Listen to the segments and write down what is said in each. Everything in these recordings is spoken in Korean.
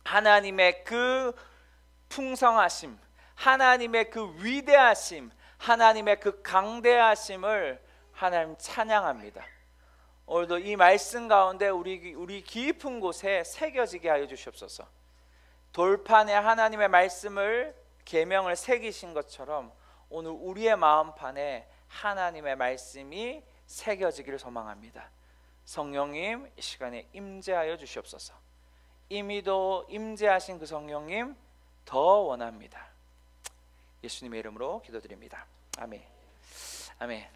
하나님의 그 풍성하심, 하나님의 그 위대하심, 하나님의 그 강대하심을 하나님 찬양합니다. 오늘도 이 말씀 가운데 우리 깊은 곳에 새겨지게 하여 주시옵소서. 돌판에 하나님의 말씀을 계명을 새기신 것처럼 오늘 우리의 마음판에 하나님의 말씀이 새겨지기를 소망합니다. 성령님 이 시간에 임재하여 주시옵소서. 이미도 임재하신 그 성령님 더 원합니다. 예수님의 이름으로 기도드립니다. 아멘. 아멘.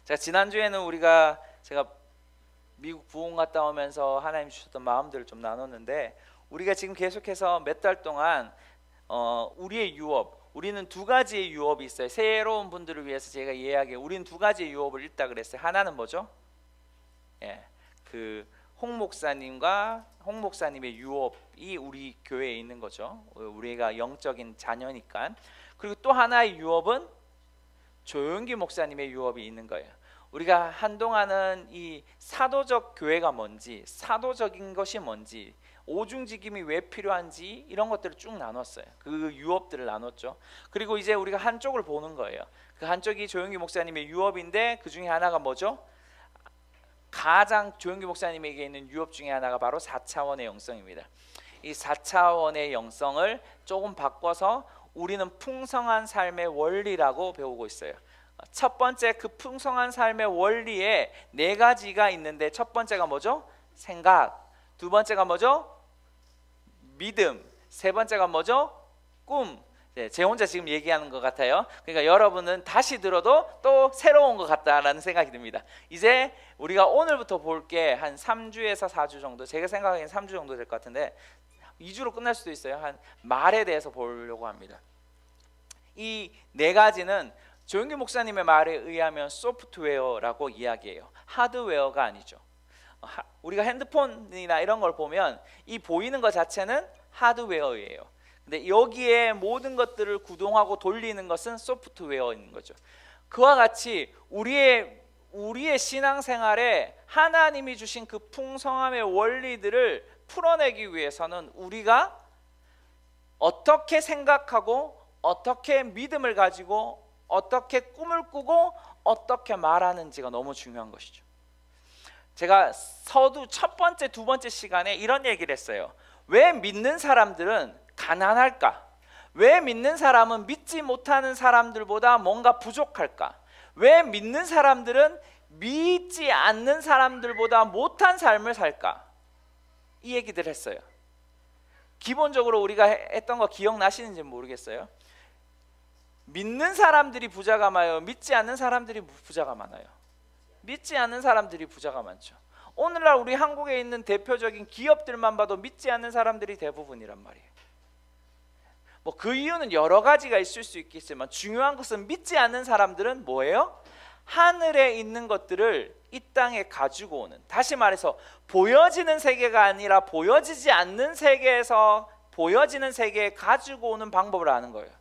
제가 지난주에는 제가 미국 부흥 갔다 오면서 하나님 주셨던 마음들을 좀 나눴는데, 우리가 지금 계속해서 몇 달 동안 우리의 유업, 우리는 두 가지의 유업이 있어요. 새로운 분들을 위해서 제가 이야기해, 우리는 두 가지의 유업을 읽다 그랬어요. 하나는 뭐죠? 그 홍 목사님의 유업이 우리 교회에 있는 거죠. 우리가 영적인 자녀니까. 그리고 또 하나의 유업은 조용기 목사님의 유업이 있는 거예요. 우리가 한동안은 이 사도적 교회가 뭔지, 사도적인 것이 뭔지, 오중직임이 왜 필요한지 이런 것들을 쭉 나눴어요. 그 유업들을 나눴죠. 그리고 이제 우리가 한쪽을 보는 거예요. 그 한쪽이 조용기 목사님의 유업인데, 그 중에 하나가 뭐죠? 가장 조용기 목사님에게 있는 유업 중에 하나가 바로 4차원의 영성입니다. 이 4차원의 영성을 조금 바꿔서 우리는 풍성한 삶의 원리라고 배우고 있어요. 첫 번째, 그 풍성한 삶의 원리에 네 가지가 있는데, 첫 번째가 뭐죠? 생각. 두 번째가 뭐죠? 믿음. 세 번째가 뭐죠? 꿈. 제 혼자 지금 얘기하는 것 같아요. 그러니까 여러분은 다시 들어도 또 새로운 것 같다라는 생각이 듭니다. 이제 우리가 오늘부터 볼 게 한 3주에서 4주 정도, 제가 생각하기엔 3주 정도 될 것 같은데 2주로 끝날 수도 있어요. 한 말에 대해서 보려고 합니다. 이 네 가지는 조용기 목사님의 말에 의하면 소프트웨어라고 이야기해요. 하드웨어가 아니죠. 우리가 핸드폰이나 이런 걸 보면 이 보이는 것 자체는 하드웨어예요. 근데 여기에 모든 것들을 구동하고 돌리는 것은 소프트웨어인 거죠. 그와 같이 우리의 신앙생활에 하나님이 주신 그 풍성함의 원리들을 풀어내기 위해서는 우리가 어떻게 생각하고, 어떻게 믿음을 가지고, 어떻게 꿈을 꾸고, 어떻게 말하는지가 너무 중요한 것이죠. 제가 서두 첫 번째, 두 번째 시간에 이런 얘기를 했어요. 왜 믿는 사람들은 가난할까? 왜 믿는 사람은 믿지 못하는 사람들보다 뭔가 부족할까? 왜 믿는 사람들은 믿지 않는 사람들보다 못한 삶을 살까? 이 얘기들 했어요. 기본적으로 우리가 했던 거 기억나시는지 모르겠어요. 믿는 사람들이 부자가 많아요? 믿지 않는 사람들이 부자가 많아요? 믿지 않는 사람들이 부자가 많죠. 오늘날 우리 한국에 있는 대표적인 기업들만 봐도 믿지 않는 사람들이 대부분이란 말이에요. 그 이유는 여러 가지가 있을 수 있겠지만 중요한 것은 믿지 않는 사람들은 뭐예요? 하늘에 있는 것들을 이 땅에 가지고 오는, 다시 말해서 보여지는 세계가 아니라 보여지지 않는 세계에서 보여지는 세계에 가지고 오는 방법을 아는 거예요.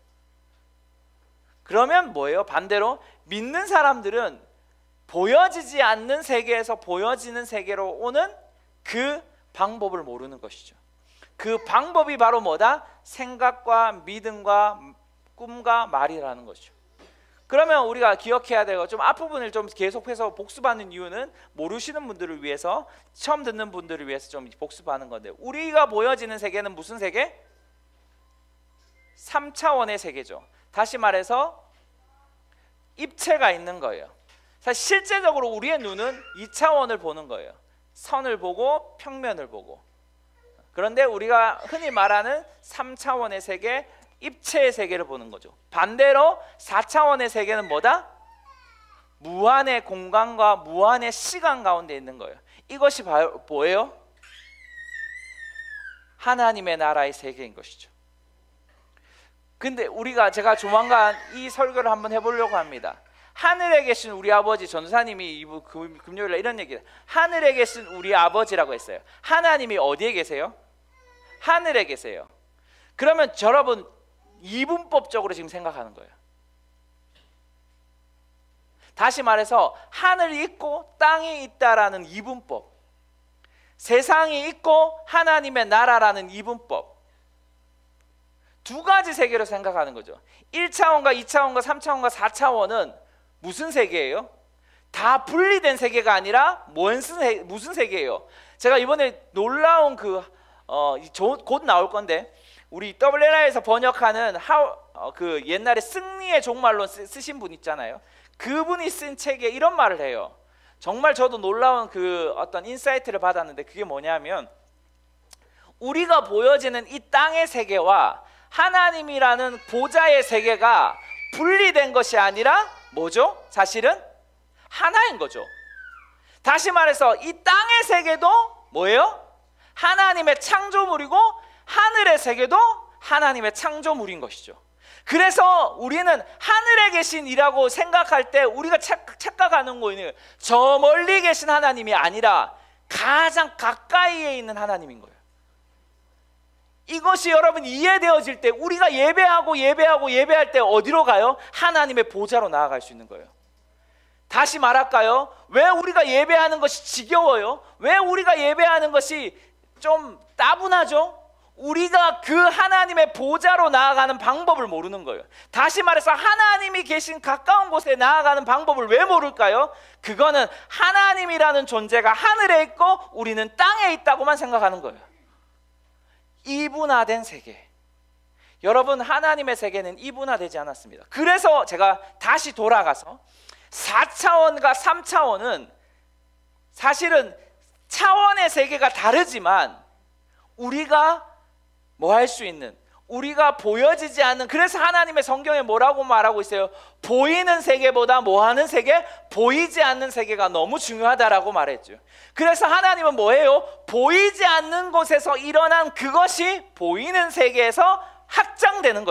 그러면 뭐예요? 반대로 믿는 사람들은 보여지지 않는 세계에서 보여지는 세계로 오는 그 방법을 모르는 것이죠. 그 방법이 바로 뭐다? 생각과 믿음과 꿈과 말이라는 것이죠. 그러면 우리가 기억해야 되고, 좀 앞부분을 좀 계속해서 복습하는 이유는 모르시는 분들을 위해서, 처음 듣는 분들을 위해서 좀 복습하는 건데, 우리가 보여지는 세계는 무슨 세계? 3차원의 세계죠. 다시 말해서 입체가 있는 거예요. 사실 실제적으로 우리의 눈은 2차원을 보는 거예요. 선을 보고 평면을 보고. 그런데 우리가 흔히 말하는 3차원의 세계, 입체의 세계를 보는 거죠. 반대로 4차원의 세계는 뭐다? 무한의 공간과 무한의 시간 가운데 있는 거예요. 이것이 뭐예요? 하나님의 나라의 세계인 것이죠. 근데 제가 조만간 이 설교를 한번 해보려고 합니다. 하늘에 계신 우리 아버지, 전사님이 이부 금요일에 이런 얘기를, 하늘에 계신 우리 아버지라고 했어요. 하나님이 어디에 계세요? 하늘에 계세요. 그러면 여러분 이분법적으로 지금 생각하는 거예요. 다시 말해서 하늘이 있고 땅이 있다라는 이분법. 세상이 있고 하나님의 나라라는 이분법. 두 가지 세계로 생각하는 거죠. 1차원과 2차원과 3차원과 4차원은 무슨 세계예요? 다 분리된 세계가 아니라 무슨 세계예요? 제가 이번에 놀라운 곧 나올 건데, 우리 WNI에서 번역하는 그 옛날에 승리의 종말론 쓰신 분 있잖아요. 그분이 쓴 책에 이런 말을 해요. 정말 저도 놀라운 그 어떤 인사이트를 받았는데, 그게 뭐냐면, 우리가 보여지는 이 땅의 세계와 하나님이라는 보좌의 세계가 분리된 것이 아니라 뭐죠? 사실은 하나인 거죠. 다시 말해서 이 땅의 세계도 뭐예요? 하나님의 창조물이고, 하늘의 세계도 하나님의 창조물인 것이죠. 그래서 우리는 하늘에 계신 이라고 생각할 때 우리가 착각하는 거는 저 멀리 계신 하나님이 아니라 가장 가까이에 있는 하나님인 거예요. 이것이 여러분 이해되어질 때, 우리가 예배할 때 어디로 가요? 하나님의 보좌로 나아갈 수 있는 거예요. 다시 말할까요? 왜 우리가 예배하는 것이 지겨워요? 왜 우리가 예배하는 것이 좀 따분하죠? 우리가 그 하나님의 보좌로 나아가는 방법을 모르는 거예요. 다시 말해서 하나님이 계신 가까운 곳에 나아가는 방법을 왜 모를까요? 그거는 하나님이라는 존재가 하늘에 있고 우리는 땅에 있다고만 생각하는 거예요. 이분화된 세계. 여러분, 하나님의 세계는 이분화되지 않았습니다. 그래서 제가 다시 돌아가서 4차원과 3차원은 사실은 차원의 세계가 다르지만 우리가 뭐 할 수 있는, 우리가 보여지지 않는, 그래서 하나님의 성경에 뭐라고 말하고 있어요? 보이는 세계보다 뭐 하는 세계? 보이지 않는 세계가 너무 중요하다라고 말했죠. 그래서 하나님은 뭐예요? 보이지 않는 곳에서 일어난 그것이 보이는 세계에서 확증되는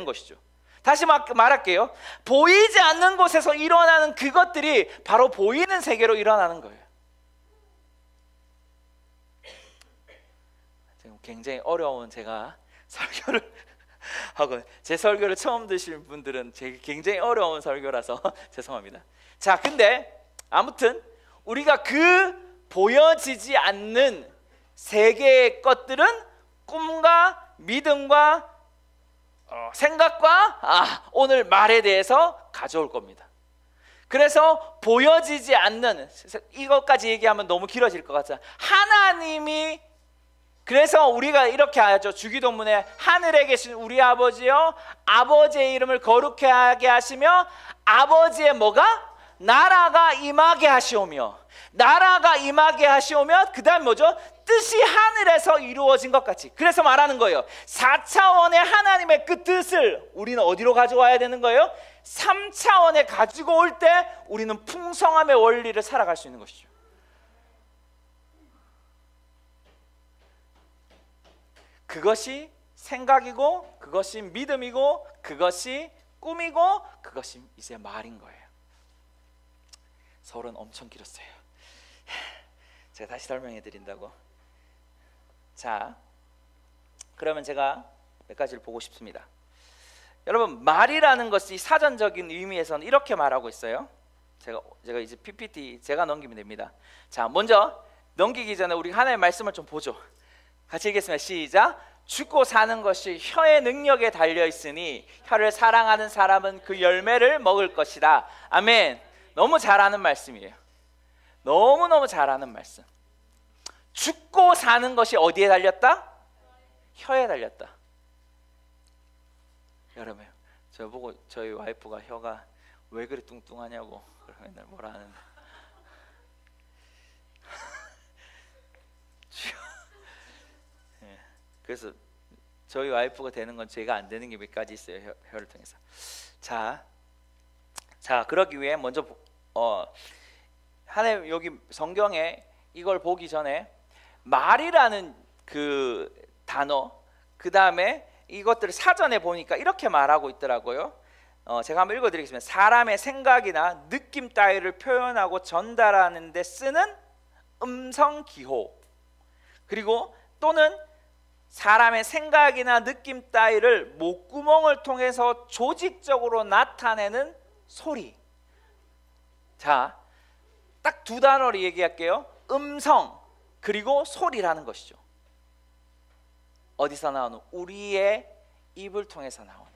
것이죠. 다시 말할게요. 보이지 않는 곳에서 일어나는 그것들이 바로 보이는 세계로 일어나는 거예요. 굉장히 어려운 제가 설교를 하고, 제 설교를 처음 들으실 분들은 굉장히 어려운 설교라서 죄송합니다. 자, 근데 아무튼 우리가 그 보여지지 않는 세계의 것들은 꿈과 믿음과 생각과 오늘 말에 대해서 가져올 겁니다. 그래서 보여지지 않는, 이것까지 얘기하면 너무 길어질 것 같아요. 하나님이, 그래서 우리가 이렇게 하죠. 주기도문에 하늘에 계신 우리 아버지여, 아버지의 이름을 거룩히 하게 하시며 아버지의 뭐가? 나라가 임하게 하시오며, 나라가 임하게 하시오며, 그 다음 뭐죠? 뜻이 하늘에서 이루어진 것 같이. 그래서 말하는 거예요. 4차원의 하나님의 그 뜻을 우리는 어디로 가져와야 되는 거예요? 3차원에 가지고 올 때 우리는 풍성함의 원리를 살아갈 수 있는 것이죠. 그것이 생각이고, 그것이 믿음이고, 그것이 꿈이고, 그것이 이제 말인 거예요. 설은 엄청 길었어요. 제가 다시 설명해 드린다고. 자, 그러면 제가 몇 가지를 보고 싶습니다. 여러분, 말이라는 것이 사전적인 의미에서는 이렇게 말하고 있어요. 제가 이제 PPT 제가 넘기면 됩니다. 자, 먼저 넘기기 전에 우리 하나님의 말씀을 좀 보죠. 같이 읽겠습니다. 시작. 죽고 사는 것이 혀의 능력에 달려 있으니 혀를 사랑하는 사람은 그 열매를 먹을 것이다. 아멘. 너무 잘하는 말씀이에요. 너무너무 잘하는 말씀. 죽고 사는 것이 어디에 달렸다? 혀에 달렸다. 여러분, 저보고 저희 와이프가 혀가 왜 그리 뚱뚱하냐고 맨날 뭐라 하는데 그래서 저희 와이프가 되는 건 제가 안 되는 게 몇 가지 있어요. 혀를 통해서. 자, 그러기 위해 먼저 하나님 여기 성경에 이걸 보기 전에 말이라는 그 단어, 그 다음에 이것들을 사전에 보니까 이렇게 말하고 있더라고요. 제가 한번 읽어드리겠습니다. 사람의 생각이나 느낌 따위를 표현하고 전달하는 데 쓰는 음성 기호, 그리고 또는 사람의 생각이나 느낌 따위를 목구멍을 통해서 조직적으로 나타내는 소리. 자, 딱 두 단어를 얘기할게요. 음성, 그리고 소리라는 것이죠. 어디서 나오는? 우리의 입을 통해서 나오는.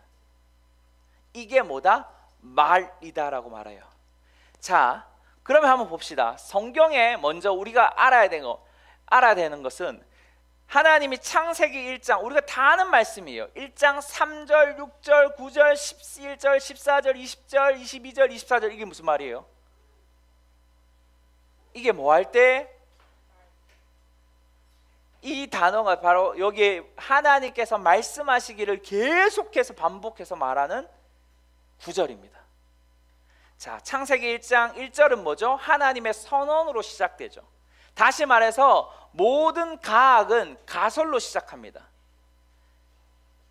이게 뭐다? 말이다라고 말해요. 자, 그러면 한번 봅시다. 성경에 먼저 우리가 알아야 되는 것은 하나님이 창세기 1장, 우리가 다 아는 말씀이에요. 1장 3절, 6절, 9절, 11절, 14절, 20절, 22절, 24절. 이게 무슨 말이에요? 이게 뭐 할 때? 이 단어가 바로 여기에 하나님께서 말씀하시기를 계속해서 반복해서 말하는 구절입니다. 자, 창세기 1장 1절은 뭐죠? 하나님의 선언으로 시작되죠. 다시 말해서 모든 가학은 가설로 시작합니다.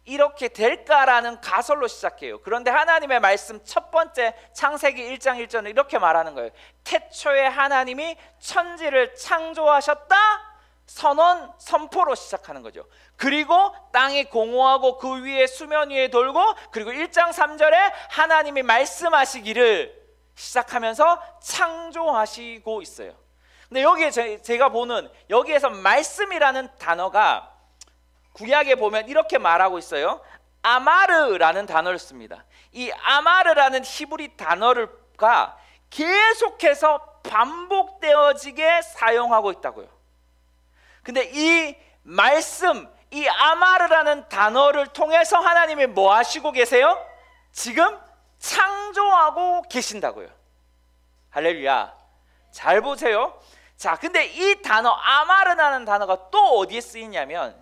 이렇게 될까라는 가설로 시작해요. 그런데 하나님의 말씀 첫 번째 창세기 1장 1절은 이렇게 말하는 거예요. 태초에 하나님이 천지를 창조하셨다. 선포로 시작하는 거죠. 그리고 땅이 공허하고 그 위에 수면 위에 돌고, 그리고 1장 3절에 하나님이 말씀하시기를 시작하면서 창조하시고 있어요. 근데 여기에 제가 보는, 여기에서 말씀이라는 단어가 구약에 보면 이렇게 말하고 있어요. 아마르라는 단어를 씁니다. 이 아마르라는 히브리 단어가 계속해서 반복되어지게 사용하고 있다고요. 근데 이 말씀, 이 아마르라는 단어를 통해서 하나님이 뭐 하시고 계세요? 지금 창조하고 계신다고요. 할렐루야. 잘 보세요. 자, 근데 이 단어 아마르라는 단어가 또 어디에 쓰이냐면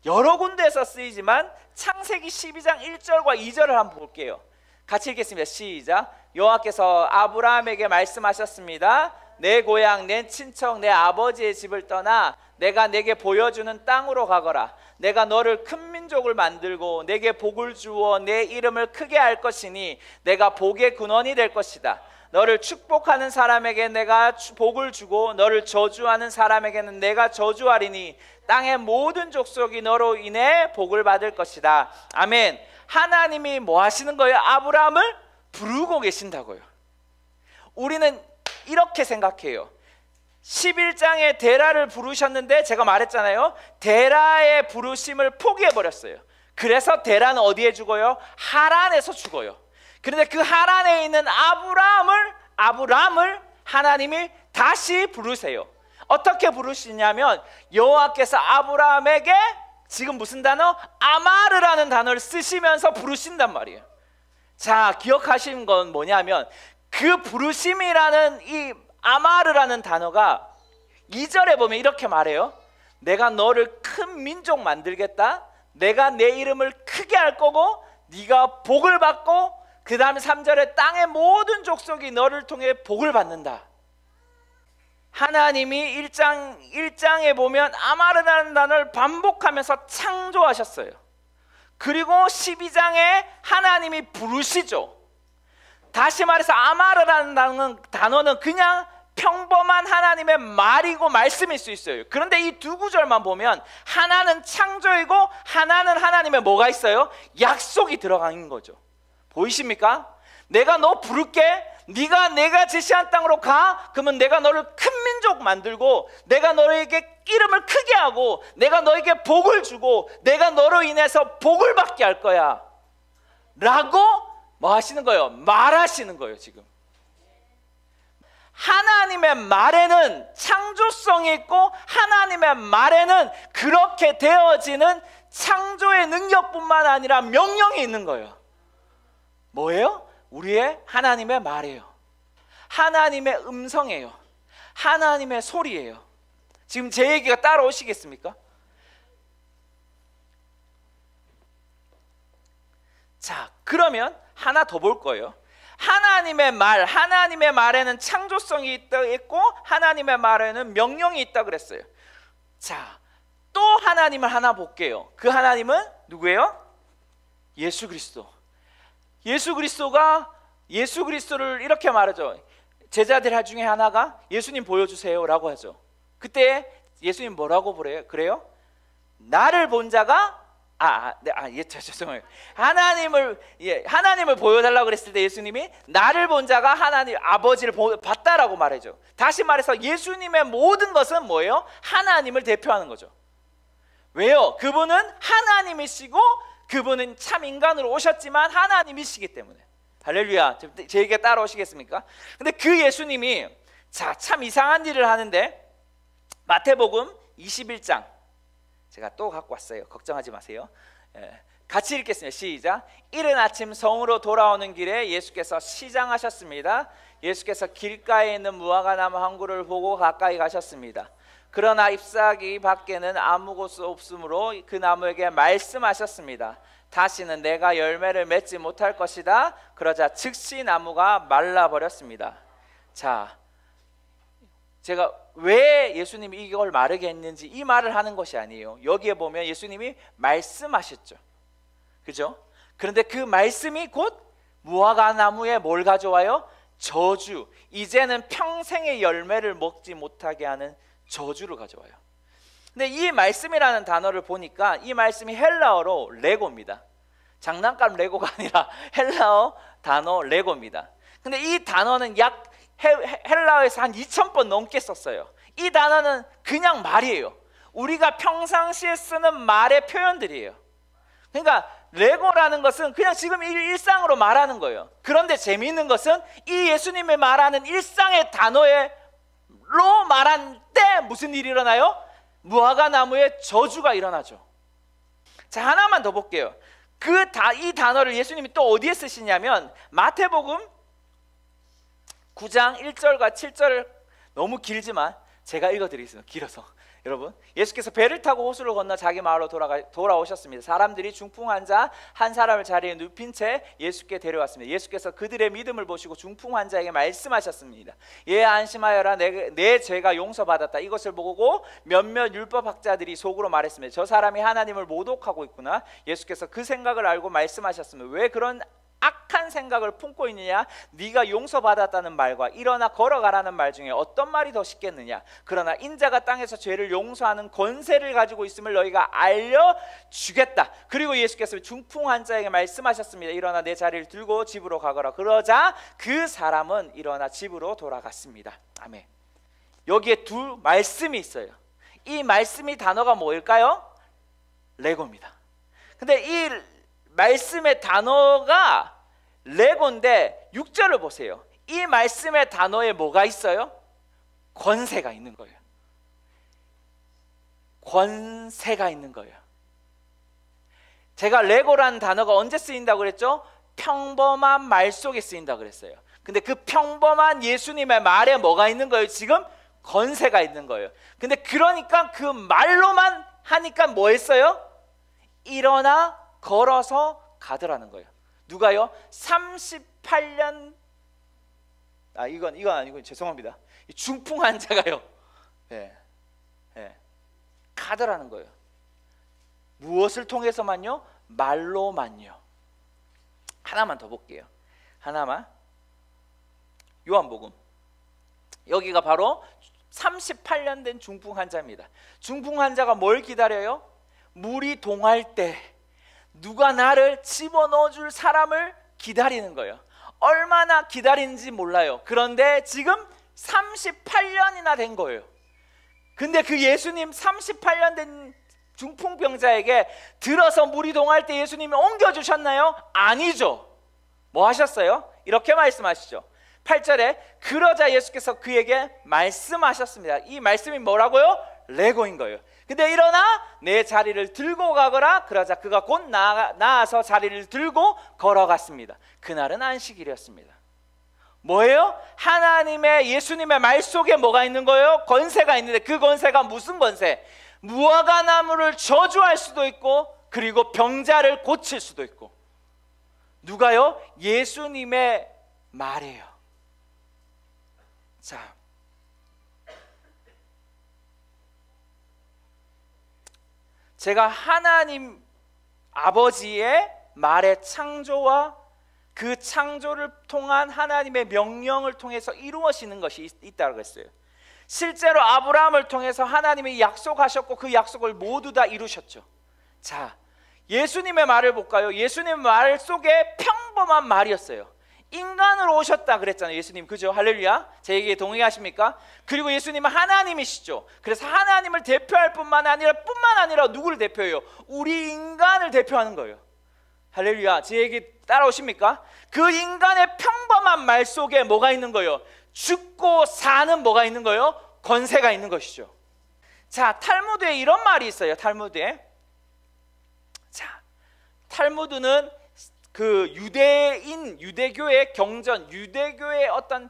여러 군데에서 쓰이지만 창세기 12장 1절과 2절을 한번 볼게요. 같이 읽겠습니다. 시작. 여호와께서 아브라함에게 말씀하셨습니다. 내 고향, 내 친척, 내 아버지의 집을 떠나 내가 내게 보여주는 땅으로 가거라. 내가 너를 큰 민족을 만들고 내게 복을 주어 내 이름을 크게 할 것이니 내가 복의 근원이 될 것이다. 너를 축복하는 사람에게 내가 복을 주고 너를 저주하는 사람에게는 내가 저주하리니 땅의 모든 족속이 너로 인해 복을 받을 것이다. 아멘. 하나님이 뭐 하시는 거예요? 아브라함을 부르고 계신다고요. 우리는 이렇게 생각해요. 11장에 데라를 부르셨는데 제가 말했잖아요. 데라의 부르심을 포기해버렸어요. 그래서 데라는 어디에 죽어요? 하란에서 죽어요. 그런데 그 하란에 있는 아브람을 하나님이 다시 부르세요. 어떻게 부르시냐면 여호와께서 아브라함에게 지금 무슨 단어? 아마르라는 단어를 쓰시면서 부르신단 말이에요. 자, 기억하시는 건 뭐냐면 그 부르심이라는 이 아마르라는 단어가 2절에 보면 이렇게 말해요. 내가 너를 큰 민족 만들겠다. 내가 내 이름을 크게 할 거고 네가 복을 받고, 그 다음에 3절에 땅의 모든 족속이 너를 통해 복을 받는다. 하나님이 1장에 보면 아마르라는 단어를 반복하면서 창조하셨어요. 그리고 12장에 하나님이 부르시죠. 다시 말해서 아마르라는 단어는 그냥 평범한 하나님의 말이고 말씀일 수 있어요. 그런데 이 두 구절만 보면 하나는 창조이고 하나는 하나님의 뭐가 있어요? 약속이 들어간 거죠. 보이십니까? 내가 너 부를게. 네가 내가 제시한 땅으로 가. 그러면 내가 너를 큰 민족 만들고 내가 너에게 이름을 크게 하고 내가 너에게 복을 주고 내가 너로 인해서 복을 받게 할 거야 라고 뭐 하시는 거예요? 말하시는 거예요. 지금 하나님의 말에는 창조성이 있고 하나님의 말에는 그렇게 되어지는 창조의 능력뿐만 아니라 명령이 있는 거예요. 뭐예요? 우리의 하나님의 말이에요. 하나님의 음성이에요. 하나님의 소리예요. 지금 제 얘기가 따라오시겠습니까? 자, 그러면 하나 더 볼 거예요. 하나님의 말에는 창조성이 있고 하나님의 말에는 명령이 있다 그랬어요. 자, 또 하나님을 하나 볼게요. 그 하나님은 누구예요? 예수 그리스도. 예수 그리스도를 이렇게 말하죠. 제자들 중에 하나가 예수님 보여주세요 라고 하죠. 그때 예수님 뭐라고 그래요? 나를 본 자가 예, 죄송해요. 하나님을 보여달라고 그랬을 때 예수님이 나를 본 자가 하나님 아버지를 봤다라고 말해줘. 다시 말해서 예수님의 모든 것은 뭐예요? 하나님을 대표하는 거죠. 왜요? 그분은 하나님이시고 그분은 참 인간으로 오셨지만 하나님이시기 때문에. 할렐루야. 제 얘기에 따라오시겠습니까? 근데 그 예수님이 참 이상한 일을 하는데 마태복음 21장 제가 또 갖고 왔어요. 걱정하지 마세요. 같이 읽겠습니다. 시작. 이른 아침 성으로 돌아오는 길에 예수께서 시장하셨습니다. 예수께서 길가에 있는 무화과나무 한 그루를 보고 가까이 가셨습니다. 그러나 잎사귀 밖에는 아무 곳 없으므로 그 나무에게 말씀하셨습니다. 다시는 내가 열매를 맺지 못할 것이다. 그러자 즉시 나무가 말라버렸습니다. 자, 제가 왜 예수님이 이걸 마르게 했는지 이 말을 하는 것이 아니에요. 여기에 보면 예수님이 말씀하셨죠. 그죠? 그런데 그 말씀이 곧 무화과 나무에 뭘 가져와요? 저주. 이제는 평생의 열매를 먹지 못하게 하는 저주를 가져와요. 근데 이 말씀이라는 단어를 보니까 이 말씀이 헬라어로 레고입니다. 장난감 레고가 아니라 헬라어 단어 레고입니다. 근데 이 단어는 약 헬라어에서 한 2000번 넘게 썼어요. 이 단어는 그냥 말이에요. 우리가 평상시에 쓰는 말의 표현들이에요. 그러니까 레고라는 것은 그냥 지금 일상으로 말하는 거예요. 그런데 재미있는 것은 이 예수님이 말하는 일상의 단어로 말한 때 무슨 일이 일어나요? 무화과 나무에 저주가 일어나죠. 자, 하나만 더 볼게요. 이 단어를 예수님이 또 어디에 쓰시냐면 마태복음 9장 1절과 7절을 너무 길지만 제가 읽어드리겠습니다. 길어서. 여러분, 예수께서 배를 타고 호수를 건너 자기 마을로 돌아오셨습니다. 사람들이 중풍 환자 한 사람을 자리에 눕힌 채 예수께 데려왔습니다. 예수께서 그들의 믿음을 보시고 중풍 환자에게 말씀하셨습니다. 얘 안심하여라, 내 죄가 용서받았다. 이것을 보고 몇몇 율법학자들이 속으로 말했습니다. 저 사람이 하나님을 모독하고 있구나. 예수께서 그 생각을 알고 말씀하셨습니다. 왜 그런 악한 생각을 품고 있느냐? 네가 용서받았다는 말과 일어나 걸어가라는 말 중에 어떤 말이 더 쉽겠느냐? 그러나 인자가 땅에서 죄를 용서하는 권세를 가지고 있음을 너희가 알려주겠다. 그리고 예수께서 중풍 환자에게 말씀하셨습니다. 일어나 내 자리를 들고 집으로 가거라. 그러자 그 사람은 일어나 집으로 돌아갔습니다. 아멘. 여기에 두 말씀이 있어요. 이 말씀이 단어가 뭐일까요? 레고입니다. 근데 이 말씀의 단어가 레고인데 6절을 보세요. 이 말씀의 단어에 뭐가 있어요? 권세가 있는 거예요. 권세가 있는 거예요. 제가 레고라는 단어가 언제 쓰인다고 그랬죠? 평범한 말 속에 쓰인다고 그랬어요. 근데 그 평범한 예수님의 말에 뭐가 있는 거예요? 지금 권세가 있는 거예요. 근데 그러니까 그 말로만 하니까 뭐 했어요? 일어나 걸어서 가더라는 거예요. 누가요? 38년 이건 아니고 죄송합니다. 중풍 환자가요. 가더라는 거예요. 무엇을 통해서만요? 말로만요. 하나만 더 볼게요. 하나만. 요한복음. 여기가 바로 38년 된 중풍 환자입니다. 중풍 환자가 뭘 기다려요? 물이 동할 때 누가 나를 집어넣어 줄 사람을 기다리는 거예요. 얼마나 기다리는지 몰라요. 그런데 지금 38년이나 된 거예요. 근데 그 예수님 38년 된 중풍병자에게 들어서 물이 동할 때 예수님이 옮겨주셨나요? 아니죠. 뭐 하셨어요? 이렇게 말씀하시죠. 8절에 그러자 예수께서 그에게 말씀하셨습니다. 이 말씀이 뭐라고요? 레고인 거예요. 근데 일어나 내 자리를 들고 가거라. 그러자 그가 곧 나아서 자리를 들고 걸어갔습니다. 그날은 안식일이었습니다. 뭐예요? 하나님의 예수님의 말 속에 뭐가 있는 거예요? 권세가 있는데 그 권세가 무슨 권세? 무화과 나무를 저주할 수도 있고 그리고 병자를 고칠 수도 있고. 누가요? 예수님의 말이에요. 자, 제가 하나님 아버지의 말의 창조와 그 창조를 통한 하나님의 명령을 통해서 이루어지는 것이 있다고 했어요. 실제로 아브라함을 통해서 하나님이 약속하셨고 그 약속을 모두 다 이루셨죠. 자, 예수님의 말을 볼까요? 예수님의 말 속에 평범한 말이었어요. 인간으로 오셨다 그랬잖아요, 예수님. 그죠? 할렐루야. 제 얘기에 동의하십니까? 그리고 예수님은 하나님이시죠. 그래서 하나님을 대표할 뿐만 아니라 누구를 대표해요? 우리 인간을 대표하는 거예요. 할렐루야. 제 얘기 따라오십니까? 그 인간의 평범한 말 속에 뭐가 있는 거예요? 죽고 사는 뭐가 있는 거예요? 권세가 있는 것이죠. 자, 탈무드에 이런 말이 있어요. 탈무드에. 자, 탈무드는 그 유대교의 경전, 유대교의 어떤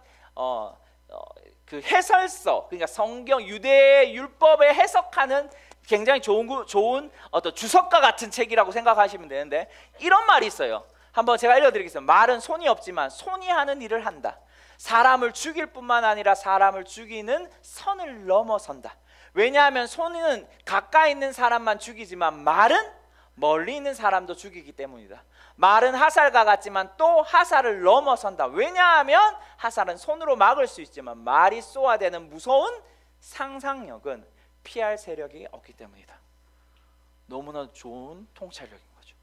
그 해설서, 그러니까 성경 유대 율법에 해석하는 굉장히 좋은 어떤 주석가 같은 책이라고 생각하시면 되는데, 이런 말이 있어요. 한번 제가 읽어드리겠습니다. 말은 손이 없지만 손이 하는 일을 한다. 사람을 죽일 뿐만 아니라 사람을 죽이는 선을 넘어선다. 왜냐하면 손은 가까이 있는 사람만 죽이지만 말은 멀리 있는 사람도 죽이기 때문이다. 말은 화살과 같지만 또 화살을 넘어선다. 왜냐하면 화살은 손으로 막을 수 있지만 말이 쏘아대는 무서운 상상력은 피할 세력이 없기 때문이다. 너무나 좋은 통찰력인 거죠.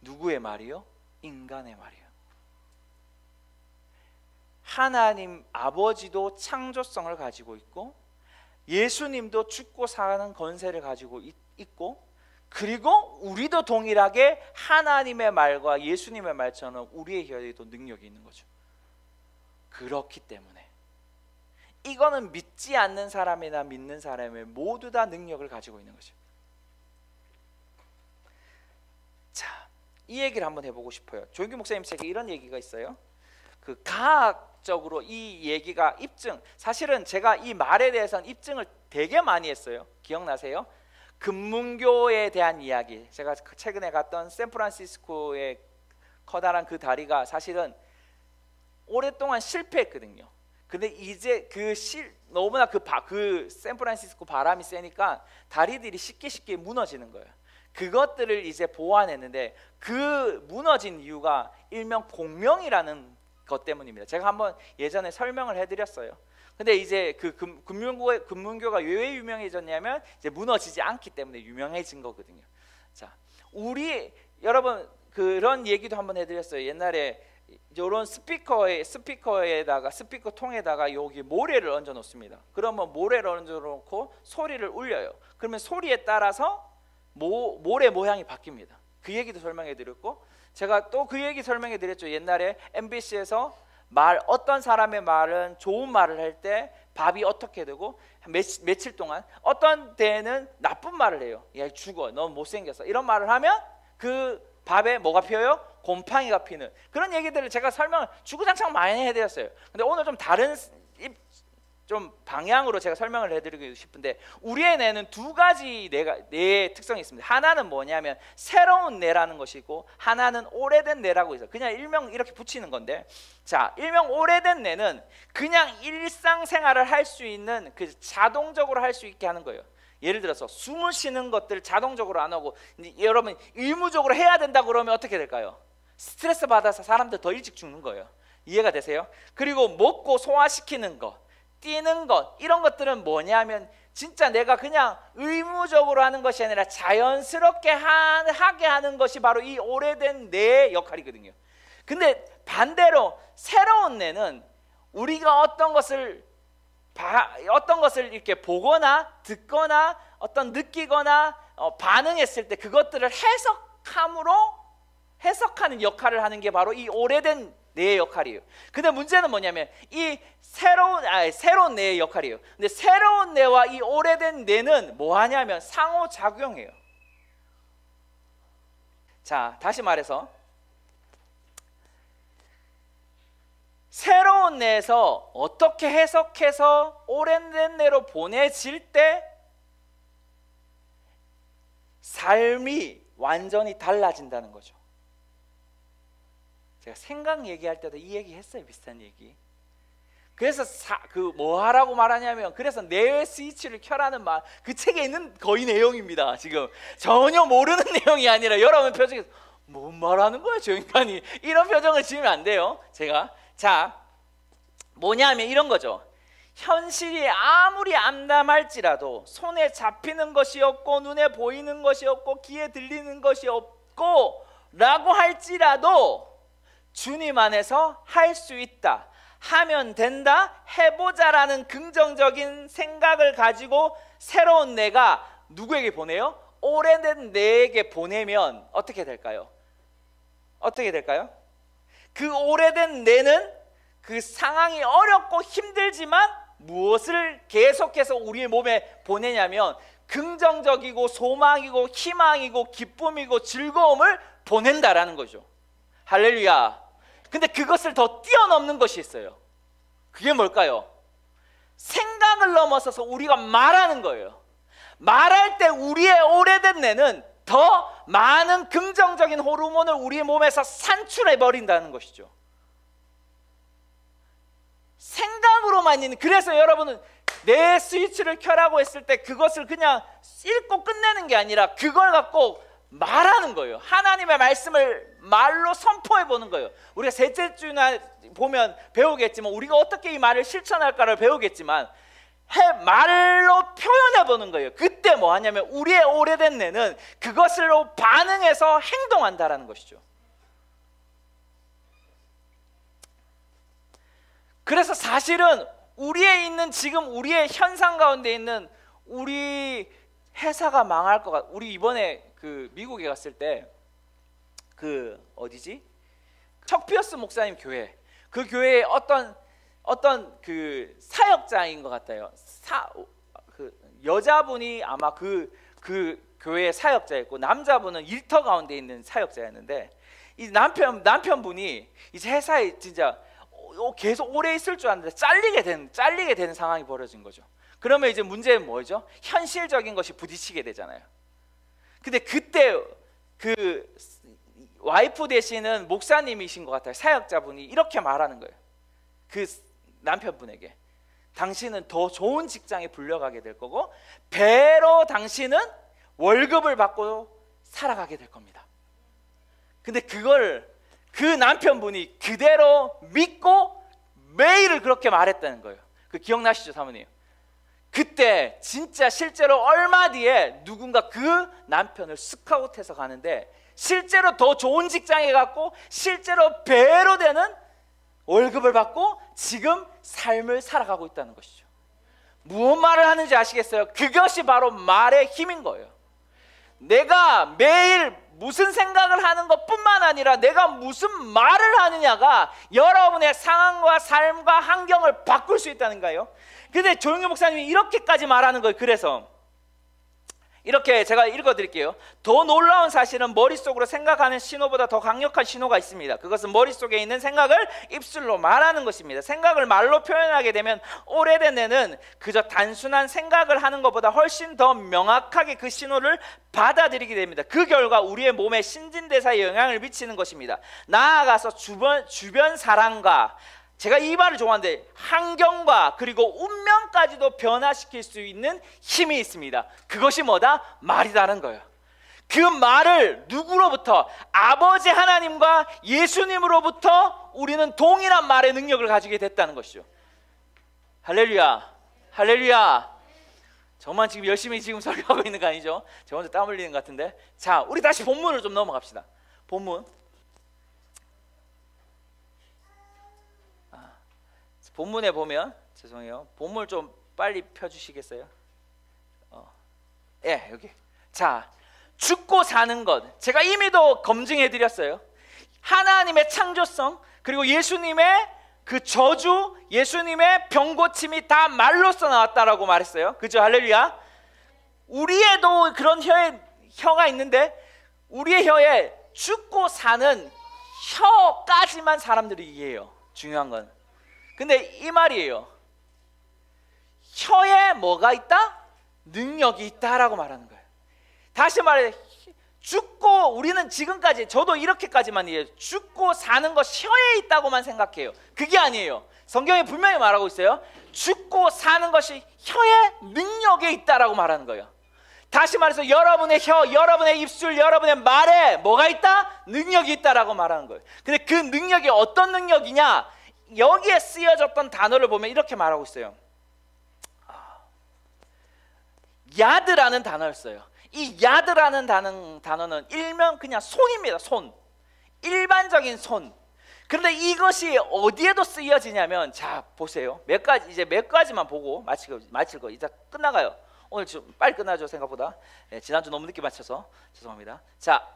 누구의 말이요? 인간의 말이요. 하나님 아버지도 창조성을 가지고 있고 예수님도 죽고 사는 권세를 가지고 있고, 그리고 우리도 동일하게 하나님의 말과 예수님의 말처럼 우리의 혀에도 능력이 있는 거죠. 그렇기 때문에 이거는 믿지 않는 사람이나 믿는 사람이 모두 다 능력을 가지고 있는 거죠. 자, 이 얘기를 한번 해보고 싶어요. 조영규 목사님 책에 이런 얘기가 있어요. 그 과학적으로 이 얘기가 사실은 제가 이 말에 대해서는 입증을 되게 많이 했어요. 기억나세요? 금문교에 대한 이야기. 제가 최근에 갔던 샌프란시스코의 커다란 그 다리가 사실은 오랫동안 실패했거든요. 근데 이제 너무나 그 샌프란시스코 바람이 세니까 다리들이 쉽게 무너지는 거예요. 그것들을 이제 보완했는데, 그 무너진 이유가 일명 공명이라는 것 때문입니다. 제가 한번 예전에 설명을 해드렸어요. 근데 이제 그 금문교가 왜 유명해졌냐면 이제 무너지지 않기 때문에 유명해진 거거든요. 자, 여러분 그런 얘기도 한번 해드렸어요. 옛날에 이런 스피커에다가 스피커통에다가 여기 모래를 얹어 놓습니다. 그러면 모래를 얹어 놓고 소리를 울려요. 그러면 소리에 따라서 모래 모양이 바뀝니다. 그 얘기도 설명해 드렸고, 제가 또 그 얘기 설명해 드렸죠. 옛날에 MBC에서 어떤 사람의 말은 좋은 말을 할 때 밥이 어떻게 되고 며칠 동안, 어떤 때는 나쁜 말을 해요. 야, 죽어, 너 못생겼어, 이런 말을 하면 그 밥에 뭐가 피어요? 곰팡이가 피는 그런 얘기들을 제가 설명을 주구장창 많이 해드렸어요. 근데 오늘 좀 다른 방향으로 제가 설명을 해드리고 싶은데, 우리의 뇌는 두 가지 뇌의 특성이 있습니다. 하나는 뭐냐면 새로운 뇌라는 것이고, 하나는 오래된 뇌라고 있어요. 그냥 일명 이렇게 붙이는 건데, 자, 일명 오래된 뇌는 그냥 일상생활을 할 수 있는, 그 자동적으로 할 수 있게 하는 거예요. 예를 들어서 숨을 쉬는 것들 자동적으로 안 하고, 여러분 의무적으로 해야 된다 그러면 어떻게 될까요? 스트레스 받아서 사람들 더 일찍 죽는 거예요. 이해가 되세요? 그리고 먹고 소화시키는 것, 뛰는 것, 이런 것들은 뭐냐면 진짜 내가 그냥 의무적으로 하는 것이 아니라 자연스럽게 하게 하는 것이 바로 이 오래된 뇌의 역할이거든요. 근데 반대로 새로운 뇌는 우리가 어떤 것을 이렇게 보거나 듣거나 느끼거나 반응했을 때 그것들을 해석하는 역할을 하는 게 바로 이 오래된 뇌의 역할이에요. 근데 문제는 뭐냐면 이 새로운 뇌의 역할이에요. 근데 새로운 뇌와 이 오래된 뇌는 뭐 하냐면 상호작용해요. 자, 다시 말해서 새로운 뇌에서 어떻게 해석해서 오래된 뇌로 보내질 때 삶이 완전히 달라진다는 거죠. 제가 생각 얘기할 때도 이 얘기 했어요. 비슷한 얘기. 그래서 뭐 하라고 말하냐면, 그래서 뇌의 스위치를 켜라는 말, 그 책에 있는 거의 내용입니다. 지금 전혀 모르는 내용이 아니라 여러분 표정에서 뭔 말하는 거야 저 인간이, 이런 표정을 지으면 안 돼요. 제가 자, 뭐냐면 이런 거죠. 현실이 아무리 암담할지라도 손에 잡히는 것이 없고 눈에 보이는 것이 없고 귀에 들리는 것이 없고 라고 할지라도 주님 안에서 할 수 있다, 하면 된다, 해보자라는 긍정적인 생각을 가지고 새로운 내가 누구에게 보내요? 오래된 내에게 보내면 어떻게 될까요? 어떻게 될까요? 그 오래된 내는 그 상황이 어렵고 힘들지만 무엇을 계속해서 우리의 몸에 보내냐면 긍정적이고 소망이고 희망이고 기쁨이고 즐거움을 보낸다라는 거죠. 할렐루야. 근데 그것을 더 뛰어넘는 것이 있어요. 그게 뭘까요? 생각을 넘어서서 우리가 말하는 거예요. 말할 때 우리의 오래된 내는 더 많은 긍정적인 호르몬을 우리의 몸에서 산출해 버린다는 것이죠. 생각으로만 있는, 그래서 여러분은 내 스위치를 켜라고 했을 때 그것을 그냥 읽고 끝내는 게 아니라 그걸 갖고 말하는 거예요. 하나님의 말씀을 말로 선포해 보는 거예요. 우리가 셋째 주나 보면 배우겠지만, 우리가 어떻게 이 말을 실천할까를 배우겠지만 말로 표현해 보는 거예요. 그때 뭐 하냐면 우리의 오래된 내는 그것으로 반응해서 행동한다라는 것이죠. 그래서 사실은 우리의 있는 지금 우리의 현상 가운데 있는 우리 회사가 망할 것 같아. 우리 이번에 그 미국에 갔을 때 그 어디지? 척피어스 목사님 교회, 그 교회에 어떤 그 사역자인 것 같아요. 그 여자분이 아마 그 교회의 사역자였고 남자분은 일터 가운데 있는 사역자였는데, 이 남편분이 이제 회사에 진짜 계속 오래 있을 줄 알았는데 잘리게 되는 상황이 벌어진 거죠. 그러면 이제 문제는 뭐죠? 현실적인 것이 부딪히게 되잖아요. 근데 그때 그 와이프 되시는 목사님이신 것 같아요. 사역자분이 이렇게 말하는 거예요. 그 남편분에게, 당신은 더 좋은 직장에 불려가게 될 거고 배로 당신은 월급을 받고 살아가게 될 겁니다. 근데 그걸 그 남편분이 그대로 믿고 매일을 그렇게 말했다는 거예요. 그 기억나시죠, 사모님? 그때 진짜 실제로 얼마 뒤에 누군가 그 남편을 스카웃해서 가는데 실제로 더 좋은 직장에 갔고 실제로 배로 되는 월급을 받고 지금 삶을 살아가고 있다는 것이죠. 무슨 말을 하는지 아시겠어요? 그것이 바로 말의 힘인 거예요. 내가 매일 무슨 생각을 하는 것뿐만 아니라 내가 무슨 말을 하느냐가 여러분의 상황과 삶과 환경을 바꿀 수 있다는 거예요. 근데 조용기 목사님이 이렇게까지 말하는 거예요. 그래서 이렇게 제가 읽어드릴게요. 더 놀라운 사실은 머릿속으로 생각하는 신호보다 더 강력한 신호가 있습니다. 그것은 머릿속에 있는 생각을 입술로 말하는 것입니다. 생각을 말로 표현하게 되면 오래된 애는 그저 단순한 생각을 하는 것보다 훨씬 더 명확하게 그 신호를 받아들이게 됩니다. 그 결과 우리의 몸에 신진대사에 영향을 미치는 것입니다. 나아가서 주변 사람과, 제가 이 말을 좋아하는데, 환경과 그리고 운명까지도 변화시킬 수 있는 힘이 있습니다. 그것이 뭐다? 말이라는 거예요. 그 말을 누구로부터? 아버지 하나님과 예수님으로부터 우리는 동일한 말의 능력을 가지게 됐다는 것이죠. 할렐루야, 할렐루야. 저만 지금 열심히 설교하고 있는 거 아니죠? 저 혼자 땀 흘리는 것 같은데. 자, 우리 다시 본문으로 좀 넘어갑시다. 본문에 보면, 죄송해요, 본문 좀 빨리 펴주시겠어요? 예, 여기. 자, 죽고 사는 것, 제가 이미도 검증해 드렸어요. 하나님의 창조성, 그리고 예수님의 그 저주, 예수님의 병고침이 다 말로써 나왔다라고 말했어요. 그죠? 할렐루야. 우리에도 그런 혀가 있는데, 우리의 혀에 죽고 사는 혀까지만 사람들이 이해해요. 중요한 건. 근데 이 말이에요. 혀에 뭐가 있다? 능력이 있다라고 말하는 거예요. 다시 말해, 죽고, 우리는 지금까지, 저도 이렇게까지만 이해해요. 죽고 사는 것 혀에 있다고만 생각해요. 그게 아니에요. 성경에 분명히 말하고 있어요. 죽고 사는 것이 혀에 능력이 있다라고 말하는 거예요. 다시 말해서 여러분의 혀, 여러분의 입술, 여러분의 말에 뭐가 있다? 능력이 있다라고 말하는 거예요. 근데 그 능력이 어떤 능력이냐? 여기에 쓰여졌던 단어를 보면 이렇게 말하고 있어요. 야드라는 단어를 써요. 이 야드라는 단어는 일명 그냥 손입니다. 손. 일반적인 손. 그런데 이것이 어디에도 쓰여지냐면, 자 보세요. 이제 몇 가지만 보고 마칠 거 이제 끝나가요. 오늘 좀 빨리 끝나죠 생각보다. 지난주 너무 늦게 마쳐서 죄송합니다. 자,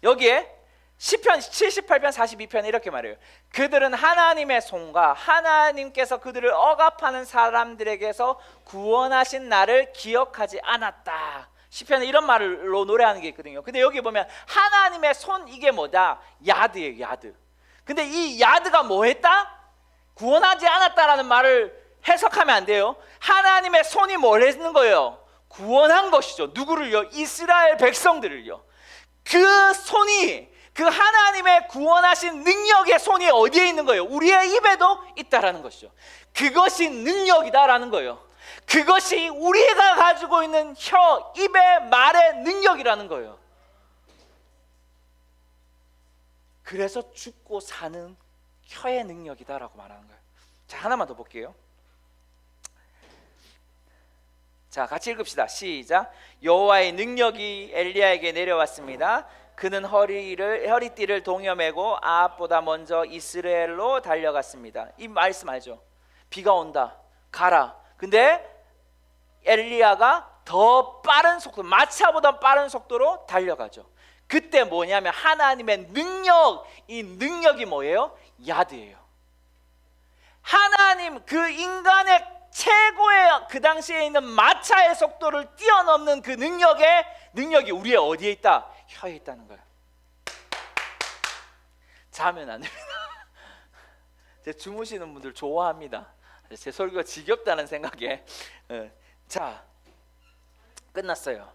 여기에 시편 78편 42편에 이렇게 말해요. 그들은 하나님의 손과 하나님께서 그들을 억압하는 사람들에게서 구원하신 나를 기억하지 않았다. 시편에 이런 말로 노래하는 게 있거든요. 근데 여기 보면 하나님의 손, 이게 뭐다? 야드예요. 야드. 근데 이 야드가 뭐 했다? 구원하지 않았다라는 말을 해석하면 안 돼요. 하나님의 손이 뭘 했는 거예요? 구원한 것이죠. 누구를요? 이스라엘 백성들을요. 그 손이, 그 하나님의 구원하신 능력의 손이 어디에 있는 거예요? 우리의 입에도 있다라는 것이죠. 그것이 능력이다라는 거예요. 그것이 우리가 가지고 있는 혀, 입의 말의 능력이라는 거예요. 그래서 죽고 사는 혀의 능력이다라고 말하는 거예요. 자, 하나만 더 볼게요. 자, 같이 읽읍시다. 시작. 여호와의 능력이 엘리야에게 내려왔습니다. 그는 허리띠를 동여매고 아합보다 먼저 이스라엘로 달려갔습니다. 이 말씀 알죠? 비가 온다, 가라. 근데 엘리야가 더 빠른 속도, 마차보다 빠른 속도로 달려가죠. 그때 뭐냐면 하나님의 능력, 이 능력이 뭐예요? 야드예요. 하나님, 그 인간의 최고의 그 당시에 있는 마차의 속도를 뛰어넘는 그 능력이 우리의 어디에 있다? 혀에 있다는 거예요. 자면 안 됩니다. 제 주무시는 분들 좋아합니다. 제 설교가 지겹다는 생각에. 자, 끝났어요.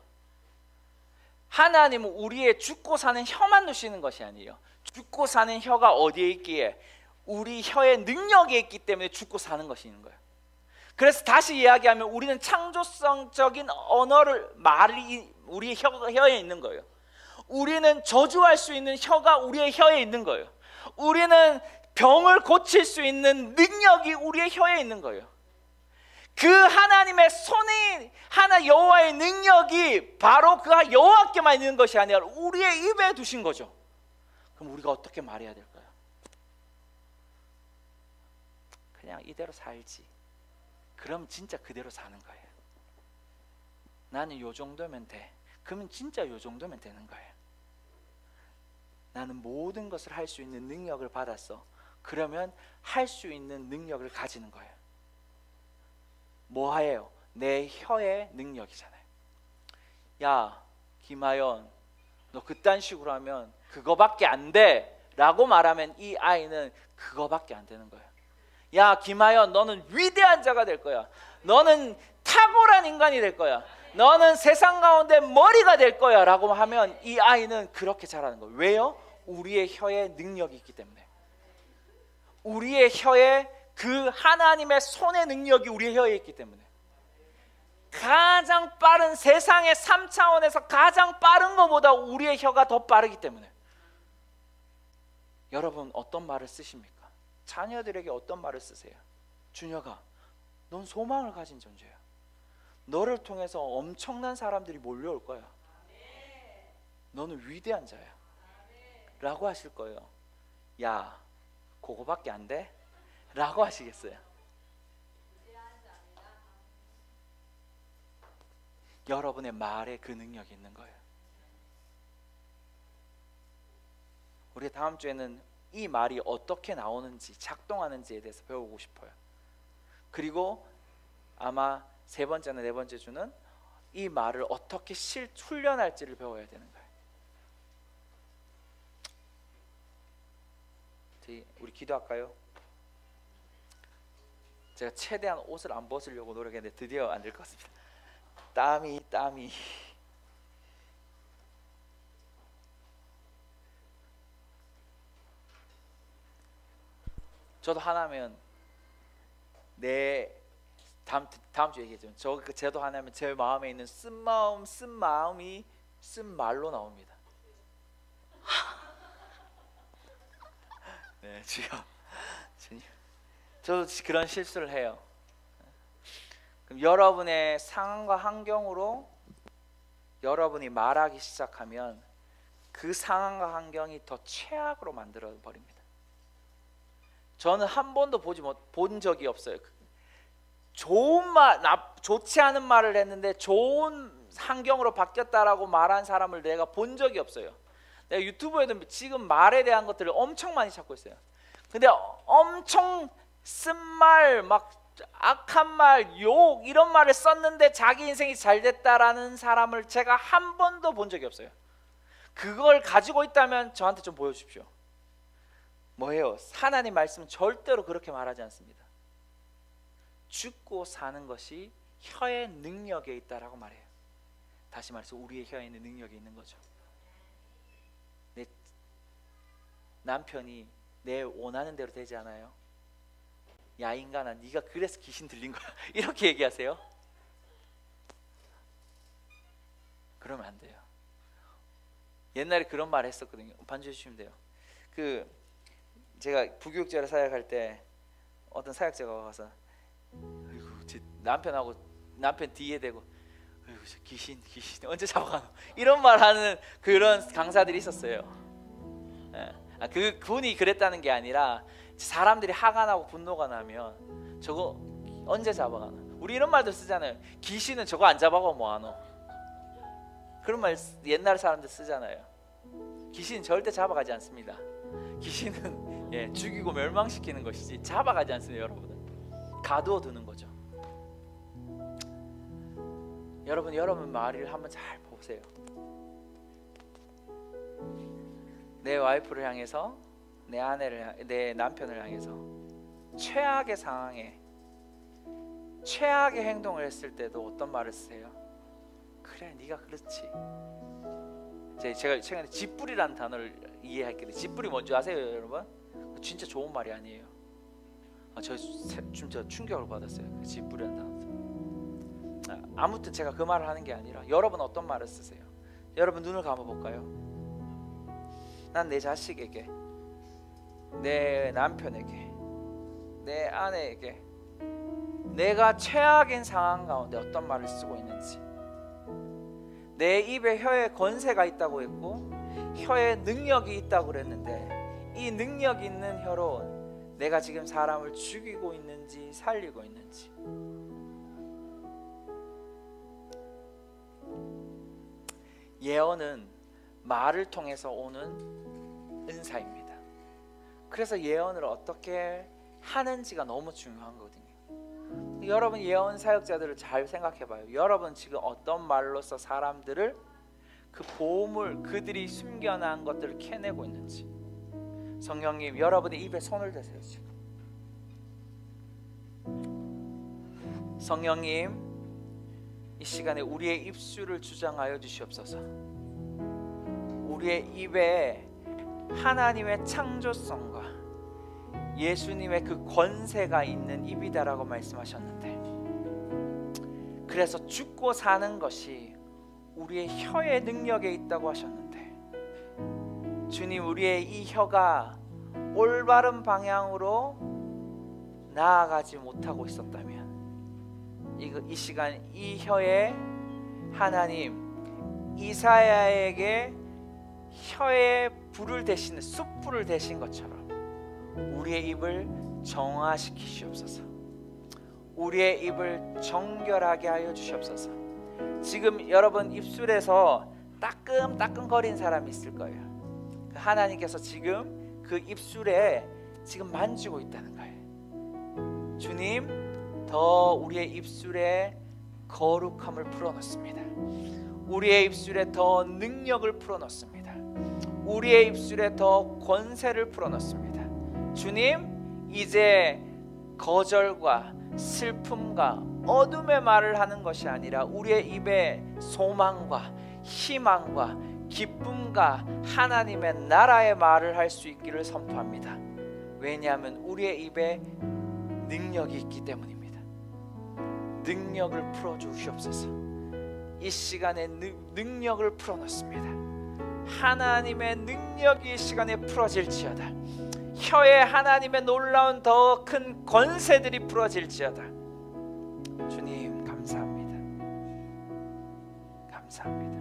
하나님은 우리의 죽고 사는 혀만 두시는 것이 아니에요. 죽고 사는 혀가 어디에 있기에? 우리 혀의 능력에 있기 때문에 죽고 사는 것이 있는 거예요. 그래서 다시 이야기하면 우리는 창조성적인 언어를, 말이 우리 혀에 있는 거예요. 우리는 저주할 수 있는 혀가 우리의 혀에 있는 거예요. 우리는 병을 고칠 수 있는 능력이 우리의 혀에 있는 거예요. 그 하나님의 손이, 여호와의 능력이 바로 그 여호와께만 있는 것이 아니라 우리의 입에 두신 거죠. 그럼 우리가 어떻게 말해야 될까요? 그냥 이대로 살지. 그럼 진짜 그대로 사는 거예요. 나는 요 정도면 돼. 그러면 진짜 요 정도면 되는 거예요. 나는 모든 것을 할 수 있는 능력을 받았어. 그러면 할 수 있는 능력을 가지는 거예요. 뭐예요? 내 혀의 능력이잖아요. 야, 김하연, 너 그딴 식으로 하면 그거밖에 안 돼 라고 말하면 이 아이는 그거밖에 안 되는 거예요. 야, 김하연, 너는 위대한 자가 될 거야. 너는 탁월한 인간이 될 거야. 너는 세상 가운데 머리가 될 거야 라고 하면 이 아이는 그렇게 자라는 거예요. 왜요? 우리의 혀에 능력이 있기 때문에. 우리의 혀에 그 하나님의 손의 능력이 우리의 혀에 있기 때문에. 가장 빠른, 세상의 3차원에서 가장 빠른 것보다 우리의 혀가 더 빠르기 때문에. 여러분, 어떤 말을 쓰십니까? 자녀들에게 어떤 말을 쓰세요? 준혁아, 넌 소망을 가진 존재야. 너를 통해서 엄청난 사람들이 몰려올 거야. 너는 위대한 자야 라고 하실 거예요. 야, 그거밖에 안 돼? 라고 하시겠어요? 여러분의 말에 그 능력이 있는 거예요. 우리 다음 주에는 이 말이 어떻게 나오는지, 작동하는지에 대해서 배우고 싶어요. 그리고 아마 세 번째나 네 번째 주는 이 말을 어떻게 훈련할지를 배워야 되는 거예요. 우리 기도할까요? 제가 최대한 옷을 안 벗으려고 노력했는데 드디어 안 될 것 같습니다. 땀이 저도 하나면 내 다음 주에 얘기했죠. 저도 하나면 제 마음에 있는 쓴 마음이 쓴 말로 나옵니다. 네, 주님, 저도 그런 실수를 해요. 그럼 여러분의 상황과 환경으로 여러분이 말하기 시작하면 그 상황과 환경이 더 최악으로 만들어 버립니다. 저는 한 번도 본 적이 없어요. 좋지 않은 말을 했는데 좋은 환경으로 바뀌었다라고 말한 사람을 내가 본 적이 없어요. 내가 유튜브에도 지금 말에 대한 것들을 엄청 많이 찾고 있어요. 근데 엄청 쓴 말, 막 악한 말, 욕 이런 말을 썼는데 자기 인생이 잘 됐다라는 사람을 제가 한 번도 본 적이 없어요. 그걸 가지고 있다면 저한테 좀 보여주십시오. 뭐예요? 하나님 말씀은 절대로 그렇게 말하지 않습니다. 죽고 사는 것이 혀의 능력에 있다라고 말해요. 다시 말해서 우리의 혀에는 능력이 있는 거죠. 내 남편이 내 원하는 대로 되지 않아요? 야 인간아, 네가 그래서 귀신 들린 거야. 이렇게 얘기하세요? 그러면 안 돼요. 옛날에 그런 말 했었거든요. 반주해 주시면 돼요. 제가 부교육자로 사역할 때 어떤 사역자가 와서 아이고 제 남편 뒤에 대고 아이고 귀신 언제 잡아가노 이런 말하는 그런 강사들이 있었어요. 그분이 그랬다는 게 아니라 사람들이 화가 나고 분노가 나면 저거 언제 잡아가노, 우리 이런 말도 쓰잖아요. 귀신은 저거 안 잡아가 뭐하노, 그런 말 옛날 사람들 쓰잖아요. 귀신은 절대 잡아가지 않습니다. 귀신은 죽이고 멸망시키는 것이지 잡아가지 않습니다. 여러분은 가두어 두는 거죠. 여러분 말을 한번 잘 보세요. 내 와이프를 향해서, 내 남편을 향해서 최악의 상황에 최악의 행동을 했을 때도 어떤 말을 쓰세요? 그래 네가 그렇지. 제가 최근에 짓뿌리라는 단어를 이해했거든요. 짓뿌리 뭔지 아세요 여러분? 진짜 좋은 말이 아니에요. 저 진짜 충격을 받았어요. 그 짓뿌리라는 단어. 아무튼 제가 그 말을 하는 게 아니라 여러분 어떤 말을 쓰세요? 여러분 눈을 감아볼까요? 난 내 자식에게, 내 남편에게, 내 아내에게 내가 최악인 상황 가운데 어떤 말을 쓰고 있는지, 내 입에 혀에 권세가 있다고 했고 혀에 능력이 있다고 그랬는데 이 능력 있는 혀로 내가 지금 사람을 죽이고 있는지 살리고 있는지. 예언은 말을 통해서 오는 은사입니다. 그래서 예언을 어떻게 하는지가 너무 중요한 거거든요. 여러분 예언 사역자들을 잘 생각해봐요. 여러분 지금 어떤 말로써 사람들을 그 보물, 그들이 숨겨놓은 것들을 캐내고 있는지. 성령님 여러분의 입에 손을 대세요. 지금 성령님 이 시간에 우리의 입술을 주장하여 주시옵소서. 우리의 입에 하나님의 창조성과 예수님의 그 권세가 있는 입이다라고 말씀하셨는데, 그래서 죽고 사는 것이 우리의 혀의 능력에 있다고 하셨는데, 주님 우리의 이 혀가 올바른 방향으로 나아가지 못하고 있었다면 이 시간 이 혀에 하나님 이사야에게 혀에 불을 대신 숯불을 대신 것처럼 우리의 입을 정화시키시옵소서. 우리의 입을 정결하게 하여 주시옵소서. 지금 여러분 입술에서 따끔따끔거린 사람이 있을 거예요. 하나님께서 지금 그 입술에 지금 만지고 있다는 거예요. 주님 더 우리의 입술에 거룩함을 풀어넣습니다. 우리의 입술에 더 능력을 풀어넣습니다. 우리의 입술에 더 권세를 풀어넣습니다. 주님 이제 거절과 슬픔과 어둠의 말을 하는 것이 아니라 우리의 입에 소망과 희망과 기쁨과 하나님의 나라의 말을 할 수 있기를 선포합니다. 왜냐하면 우리의 입에 능력이 있기 때문입니다. 능력을 풀어주시옵소서. 이 시간에 능력을 풀어놓습니다. 하나님의 능력이 이 시간에 풀어질지어다. 혀에 하나님의 놀라운 더 큰 권세들이 풀어질지어다. 주님 감사합니다.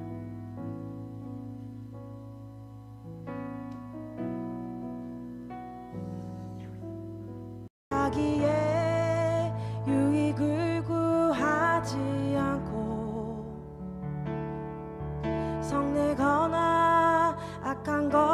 자기의 유익을 구하지 않고 성내거나 악한 것